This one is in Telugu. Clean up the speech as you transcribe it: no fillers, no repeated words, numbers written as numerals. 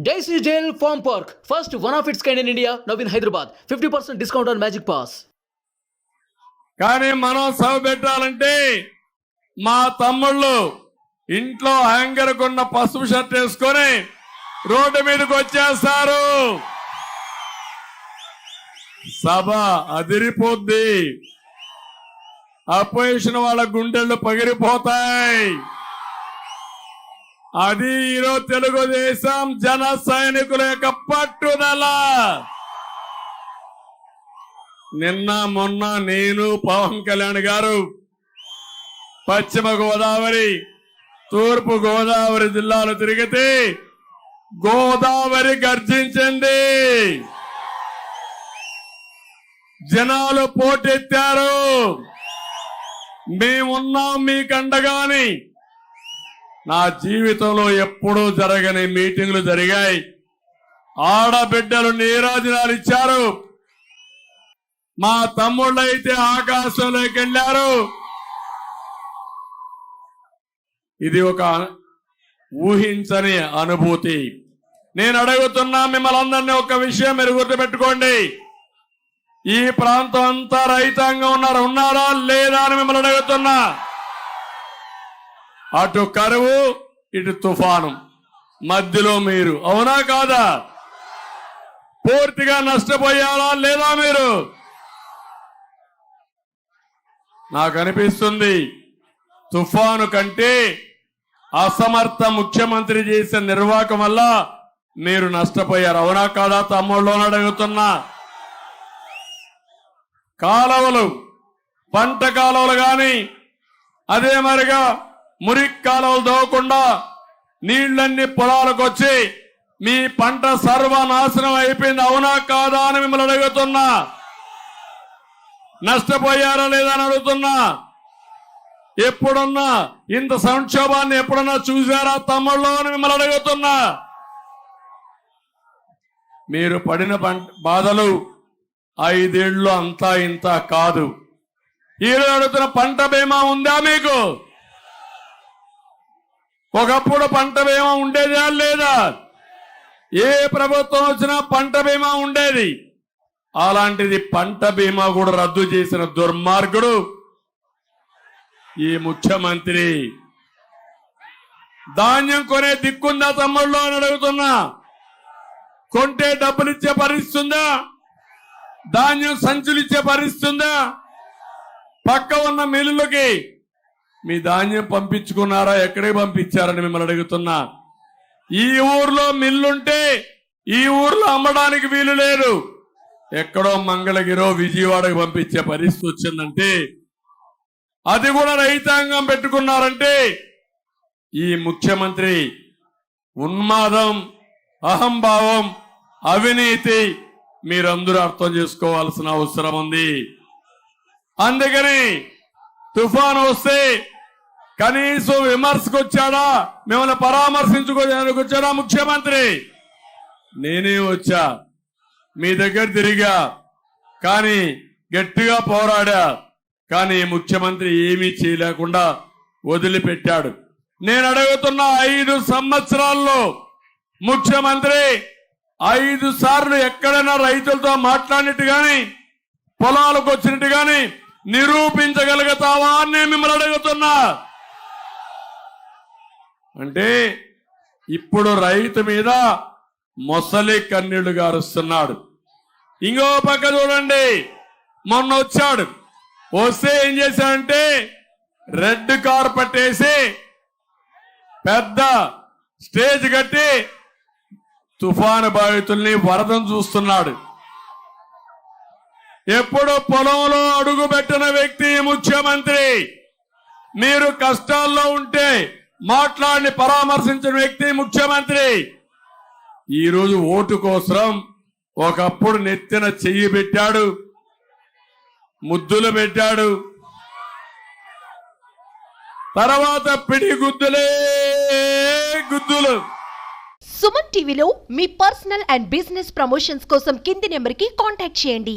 Daisy Jail Farm Park, first one of its kind in India, now in Hyderabad. 50% discount on Magic Pass. కానీ మనం సభ పెట్టాలంటే మా తమ్ముళ్ళు ఇంట్లో హ్యాంగర్ కొన్న పసుపు షర్ట్ వేసుకొని రోడ్డు మీదకి వచ్చేస్తారు. సభ అదిరిపోద్ది. అపోజిషన్ వాళ్ళ గుండెళ్ళు పగిలిపోతాయి. అది ఈరోజు తెలుగుదేశం జన సైనికుల యొక్క పట్టుదల. నిన్న మొన్న నేను పవన్ కళ్యాణ్ గారు పశ్చిమ గోదావరి తూర్పు గోదావరి జిల్లాలో తిరిగితే గోదావరి గర్జించింది. జనాలు పోటెత్తారు. మేమున్నాం మీకండగాని. నా జీవితంలో ఎప్పుడూ జరగని మీటింగ్లు జరిగాయి. ఆడబిడ్డలు నీరాజనాలు ఇచ్చారు. మా తమ్ముళ్ళు అయితే ఆకాశంలోకి వెళ్ళారు. ఇది ఒక ఊహించని అనుభూతి. నేను అడుగుతున్నా మిమ్మల్ని అందరినీ ఒక విషయం మీరు గుర్తుపెట్టుకోండి. ఈ ప్రాంతం అంతా రైతాంగం ఉన్నారా లేదా అని మిమ్మల్ని అడుగుతున్నా. అటు కరువు ఇటు తుఫాను మధ్యలో మీరు, అవునా కాదా? పూర్తిగా నష్టపోయారా లేదా మీరు? నాకు అనిపిస్తుంది తుఫాను కంటే అసమర్థ ముఖ్యమంత్రి చేసిన నిర్వాహకం వల్ల మీరు నష్టపోయారు, అవునా కాదా తమ్ముళ్ళు అని అడుగుతున్నా. కాలువలు, పంట కాలువలు గాని అదే మరిగా మురికి కాలువలు దోవకుండా నీళ్లన్నీ పొలాలకు వచ్చి మీ పంట సర్వనాశనం అయిపోయింది, అవునా కాదా అని మిమ్మల్ని అడుగుతున్నా. నష్టపోయారా లేదా అని అడుగుతున్నా. ఎప్పుడున్నా ఇంత సంక్షోభాన్ని ఎప్పుడన్నా చూసారా తమ్ముళ్ళు అని మిమ్మల్ని అడుగుతున్నా. మీరు పడిన బాధలు 5 ఏళ్ళు అంతా ఇంత కాదు. ఈరోజు అడుగుతున్న పంట బీమా ఉందా మీకు? ఒకప్పుడు పంట బీమా ఉండేదా లేదా? ఏ ప్రభుత్వం వచ్చినా పంట బీమా ఉండేది. అలాంటిది పంట బీమా కూడా రద్దు చేసిన దుర్మార్గుడు ఈ ముఖ్యమంత్రి. ధాన్యం కొనే దిక్కుందా తమ్ముళ్ళు అని అడుగుతున్నా. కొంటే డబ్బులు ఇచ్చే పరిస్థితి ఉందా? ధాన్యం సంచులు ఇచ్చే పరిస్థితి ఉందా? పక్క ఉన్న మిల్లులకి మీ ధాన్యం పంపించుకున్నారా? ఎక్కడికి పంపించారని మిమ్మల్ని అడుగుతున్నా. ఈ ఊర్లో మిల్లుంటే ఈ ఊర్లో అమ్మడానికి వీలు లేదు. ఎక్కడో మంగళగిరో విజయవాడకు పంపించే పరిస్థితి వచ్చిందంటే అది కూడా రైతాంగం పెట్టుకున్నారంటే ఈ ముఖ్యమంత్రి ఉన్మాదం, అహంభావం, అవినీతి మీరందరూ అర్థం చేసుకోవాల్సిన అవసరం ఉంది. అందుకని తుఫాను వస్తే కనీసం విమర్శకు వచ్చాడా? మిమ్మల్ని పరామర్శించుకోవడానికి వచ్చాడా ముఖ్యమంత్రి? నేనే వచ్చా, మీ దగ్గర తిరిగా, కానీ గట్టిగా పోరాడా. కానీ ముఖ్యమంత్రి ఏమీ చేయలేకుండా వదిలిపెట్టాడు. నేను అడుగుతున్న 5 సంవత్సరాల్లో ముఖ్యమంత్రి 5 సార్లు ఎక్కడైనా రైతులతో మాట్లాడినట్టు గాని పొలాలకు వచ్చినట్టు గాని నిరూపించగలుగుతావా అని నేను మిమ్మల్ని అడుగుతున్నా. అంటే ఇప్పుడు రైతు మీద మొసలి కన్నీళ్లు గారుస్తున్నాడు. ఇంకో పక్క చూడండి, మొన్న వచ్చాడు. వస్తే ఏం చేశాడంటే రెడ్ కార్పెట్ వేసి పెద్ద స్టేజ్ కట్టి తుఫాను బాధితుల్ని వరదను చూస్తున్నాడు. ఎప్పుడు పొలంలో అడుగు పెట్టిన వ్యక్తి ముఖ్యమంత్రి. మీరు కష్టాల్లో ఉంటే మాట్లాడి పరామర్శించిన వ్యక్తి ముఖ్యమంత్రి. ఈరోజు ఓటు కోసం ఒకప్పుడు నెత్తిన చెయ్యి పెట్టాడు, ముద్దులు పెట్టాడు, తర్వాత పిడి గుద్దులే గుద్దులు. సుమన్ టీవీలో మీ పర్సనల్ అండ్ బిజినెస్ ప్రమోషన్స్ కోసం కింది నెంబర్కి కాంటాక్ట్ చేయండి.